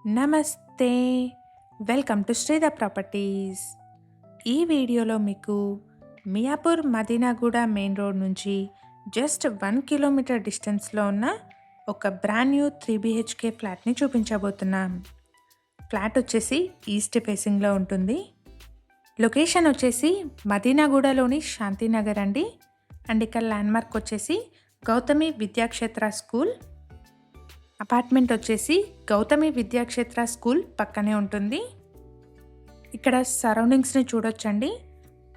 నమస్తే. Welcome to Sridha properties. ఈ వీడియోలో మీకు మియాపూర్ మదీనాగూడ మెయిన్ రోడ్ నుంచి జస్ట్ 1 కిలోమీటర్ డిస్టెన్స్లో ఉన్న ఒక బ్రాండ్ న్యూ 3 BHK ఫ్లాట్ని చూపించబోతున్నాం. ఫ్లాట్ వచ్చేసి ఈస్ట్ ఫేసింగ్లో ఉంటుంది. లొకేషన్ వచ్చేసి మదీనాగూడలోని శాంతినగర్ అండి. అండ్ ఇక్కడ ల్యాండ్మార్క్ వచ్చేసి గౌతమి విద్యాక్షేత్ర స్కూల్. అపార్ట్మెంట్ వచ్చేసి గౌతమి విద్యాక్షేత్ర స్కూల్ పక్కనే ఉంటుంది. ఇక్కడ సరౌండింగ్స్ని చూడొచ్చండి.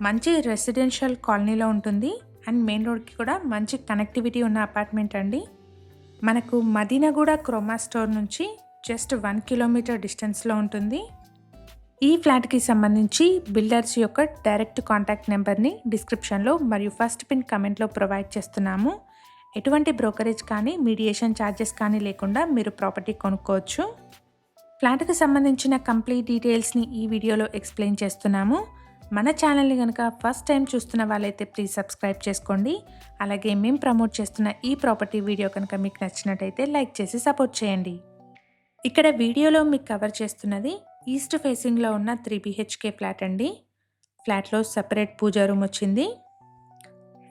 మంచి రెసిడెన్షియల్ కాలనీలో ఉంటుంది అండ్ మెయిన్ రోడ్కి కూడా మంచి కనెక్టివిటీ ఉన్న అపార్ట్మెంట్ అండి. మనకు మదీనాగూడ క్రోమా స్టోర్ నుంచి జస్ట్ 1 కిలోమీటర్ డిస్టెన్స్లో ఉంటుంది. ఈ ఫ్లాట్కి సంబంధించి బిల్డర్స్ యొక్క డైరెక్ట్ కాంటాక్ట్ నెంబర్ని డిస్క్రిప్షన్లో మరియు ఫస్ట్ పిన్ కమెంట్లో ప్రొవైడ్ చేస్తున్నాము. ఎటువంటి బ్రోకరేజ్ కానీ మీడియేషన్ ఛార్జెస్ కానీ లేకుండా మీరు ప్రాపర్టీ కొనుక్కోవచ్చు. ఫ్లాట్కి సంబంధించిన కంప్లీట్ డీటెయిల్స్ని ఈ వీడియోలో ఎక్స్ప్లెయిన్ చేస్తున్నాము. మన ఛానల్ని కనుక ఫస్ట్ టైం చూస్తున్న వాళ్ళైతే ప్లీజ్ సబ్స్క్రైబ్ చేసుకోండి. అలాగే మేము ప్రమోట్ చేస్తున్న ఈ ప్రాపర్టీ వీడియో కనుక మీకు నచ్చినట్టయితే లైక్ చేసి సపోర్ట్ చేయండి. ఇక్కడ వీడియోలో మీకు కవర్ చేస్తున్నది ఈస్ట్ ఫేసింగ్లో ఉన్న 3 BHK ఫ్లాట్ అండి. ఫ్లాట్లో సపరేట్ పూజా రూమ్ వచ్చింది.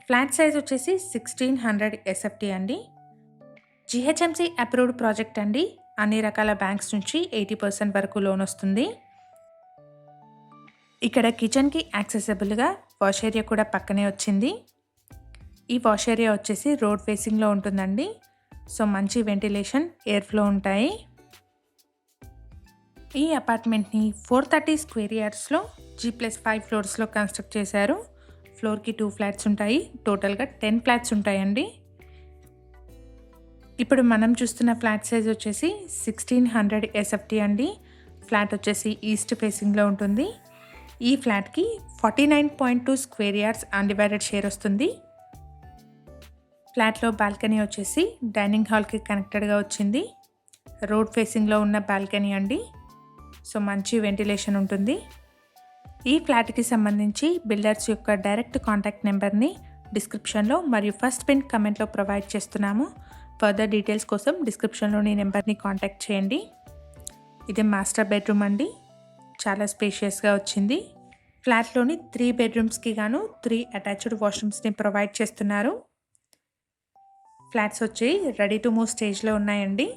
ఫ్లాట్ సైజ్ వచ్చేసి 1600 SFT అండి. GHMC అప్రూవ్డ్ ప్రాజెక్ట్ అండి. అన్ని రకాల బ్యాంక్స్ నుంచి 80% వరకు లోన్ వస్తుంది. ఇక్కడ కిచెన్కి యాక్సెసిబుల్గా వాష్ ఏరియా కూడా పక్కనే వచ్చింది. ఈ వాష్ ఏరియా వచ్చేసి రోడ్ ఫేసింగ్లో ఉంటుందండి. సో మంచి వెంటిలేషన్, ఎయిర్ ఫ్లో ఉంటాయి. ఈ అపార్ట్మెంట్ని 430 స్క్వేర్ యార్డ్స్లో G+5 ఫ్లోర్స్లో కన్స్ట్రక్ట్ చేశారు. ఫ్లోర్కి 2 ఫ్లాట్స్ ఉంటాయి. టోటల్గా 10 ఫ్లాట్స్ ఉంటాయండి. ఇప్పుడు మనం చూస్తున్న ఫ్లాట్ సైజ్ వచ్చేసి 1600 SFT అండి. ఫ్లాట్ వచ్చేసి ఈస్ట్ ఫేసింగ్లో ఉంటుంది. ఈ ఫ్లాట్కి 49.2 స్క్వేర్ యార్డ్స్ అన్డివైడెడ్ షేర్ వస్తుంది. ఫ్లాట్లో బాల్కనీ వచ్చేసి డైనింగ్ హాల్కి కనెక్టెడ్గా వచ్చింది. రోడ్ ఫేసింగ్లో ఉన్న బాల్కనీ అండి. సో మంచి వెంటిలేషన్ ఉంటుంది. ఈ ఫ్లాట్కి సంబంధించి బిల్డర్స్ యొక్క డైరెక్ట్ కాంటాక్ట్ నెంబర్ని డిస్క్రిప్షన్లో మరియు ఫస్ట్ పిన్ కమెంట్లో ప్రొవైడ్ చేస్తున్నాము. ఫర్దర్ డీటెయిల్స్ కోసం డిస్క్రిప్షన్లోని నెంబర్ని కాంటాక్ట్ చేయండి. ఇది మాస్టర్ బెడ్రూమ్ అండి. చాలా స్పేషియస్గా వచ్చింది. ఫ్లాట్లోని 3 బెడ్రూమ్స్కి గాను 3 అటాచ్డ్ వాష్రూమ్స్ని ప్రొవైడ్ చేస్తున్నారు. ఫ్లాట్స్ వచ్చి రెడీ టు మూవ్ స్టేజ్లో ఉన్నాయండి.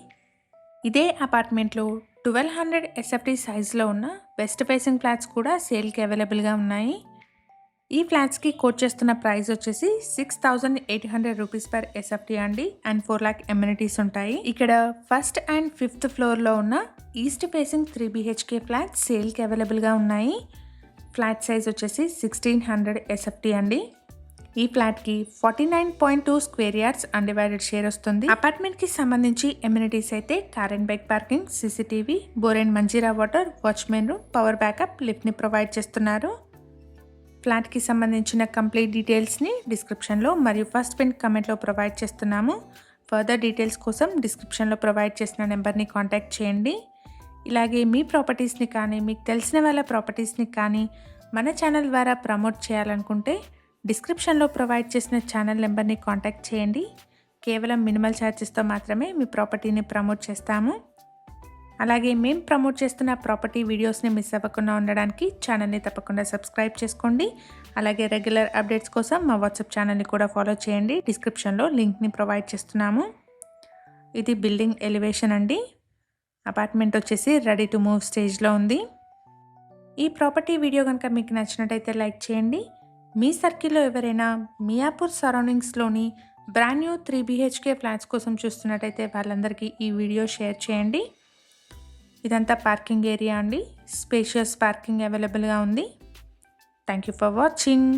ఇదే అపార్ట్మెంట్లో 1200 SFT సైజ్లో ఉన్న వెస్ట్ ఫేసింగ్ ఫ్లాట్స్ కూడా సేల్కి అవైలబుల్గా ఉన్నాయి. ఈ ఫ్లాట్స్కి కోట్ చేస్తున్న ప్రైస్ వచ్చేసి 6800 రూపీస్ పర్ SFT అండి. అండ్ 4 lakh ఎమ్యూనిటీస్ ఉంటాయి. ఇక్కడ ఫస్ట్ అండ్ 5th ఫ్లోర్లో ఉన్న ఈస్ట్ ఫేసింగ్ 3 BHK ఫ్లాట్స్ సేల్కి అవైలబుల్గా ఉన్నాయి. ఫ్లాట్ సైజ్ వచ్చేసి 1600 SFT అండి. ఈ ఫ్లాట్కి 49.2 స్క్వేర్ యార్డ్స్ అన్డివైడెడ్ షేర్ వస్తుంది. అపార్ట్మెంట్కి సంబంధించి ఎమ్యూనిటీస్ అయితే car and bike parking, CCTV, bore and Manjira water, watchman room, power backup, లిఫ్ట్ని ప్రొవైడ్ చేస్తున్నారు. ఫ్లాట్కి సంబంధించిన కంప్లీట్ డీటెయిల్స్ని డిస్క్రిప్షన్లో మరియు ఫస్ట్ పిన్ కమెంట్లో ప్రొవైడ్ చేస్తున్నాము. ఫర్దర్ డీటెయిల్స్ కోసం డిస్క్రిప్షన్లో ప్రొవైడ్ చేసిన నెంబర్ని కాంటాక్ట్ చేయండి. ఇలాగే మీ ప్రాపర్టీస్ని కానీ మీకు తెలిసిన వాళ్ళ ప్రాపర్టీస్ని కానీ మన ఛానల్ ద్వారా ప్రమోట్ చేయాలనుకుంటే డిస్క్రిప్షన్లో ప్రొవైడ్ చేసిన ఛానల్ నెంబర్ని కాంటాక్ట్ చేయండి. కేవలం మినిమల్ ఛార్జెస్తో మాత్రమే మీ ప్రాపర్టీని ప్రమోట్ చేస్తాము. అలాగే మేము ప్రమోట్ చేస్తున్న ప్రాపర్టీ వీడియోస్ని మిస్ అవ్వకుండా ఉండడానికి ఛానల్ని తప్పకుండా సబ్స్క్రైబ్ చేసుకోండి. అలాగే రెగ్యులర్ అప్డేట్స్ కోసం మా వాట్సాప్ ఛానల్ని కూడా ఫాలో చేయండి. డిస్క్రిప్షన్లో లింక్ని ప్రొవైడ్ చేస్తున్నాము. ఇది బిల్డింగ్ ఎలివేషన్ అండి. అపార్ట్మెంట్ వచ్చేసి రెడీ టు మూవ్ స్టేజ్లో ఉంది. ఈ ప్రాపర్టీ వీడియో కనుక మీకు నచ్చినట్టయితే లైక్ చేయండి. మీ సర్కిల్లో ఎవరైనా మియాపూర్ సరౌండింగ్స్లోని బ్రాండ్ న్యూ 3 BHK ఫ్లాట్స్ కోసం చూస్తున్నట్టయితే వాళ్ళందరికీ ఈ వీడియో షేర్ చేయండి. ఇదంతా పార్కింగ్ ఏరియా అండి. స్పేషియస్ పార్కింగ్ అవైలబుల్గా ఉంది. Thank you for watching.